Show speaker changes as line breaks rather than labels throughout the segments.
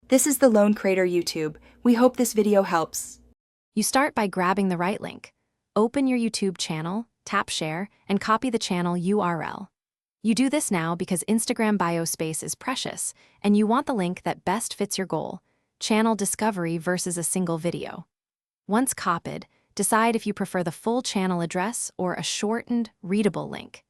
This is the Lone Creator YouTube. We hope this video helps.
You start by grabbing the right link. Open your YouTube channel, tap Share, and copy the channel URL. You do this now because Instagram bio space is precious, and you want the link that best fits your goal, channel discovery versus a single video. Once copied, decide if you prefer the full channel address or a shortened, readable link.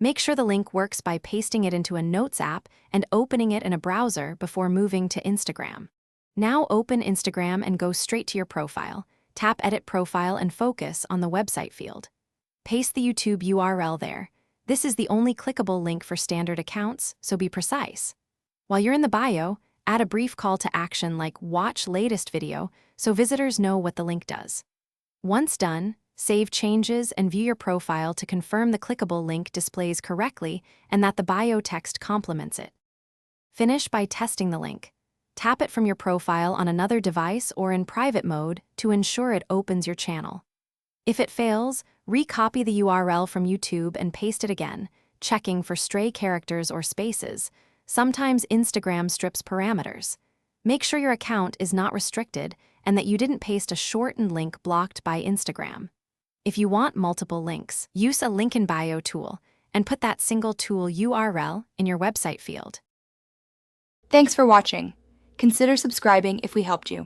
Make sure the link works by pasting it into a Notes app and opening it in a browser before moving to Instagram. Now open Instagram and go straight to your profile. Tap Edit Profile and focus on the website field. Paste the YouTube URL there. This is the only clickable link for standard accounts, so be precise. While you're in the bio, add a brief call to action like Watch Latest Video so visitors know what the link does. Once done, save changes and view your profile to confirm the clickable link displays correctly and that the bio text complements it. Finish by testing the link. Tap it from your profile on another device or in private mode to ensure it opens your channel. If it fails, recopy the URL from YouTube and paste it again, checking for stray characters or spaces. Sometimes Instagram strips parameters. Make sure your account is not restricted and that you didn't paste a shortened link blocked by Instagram. If you want multiple links, use a link in bio tool and put that single tool URL in your website field.
Thanks for watching. Consider subscribing if we helped you.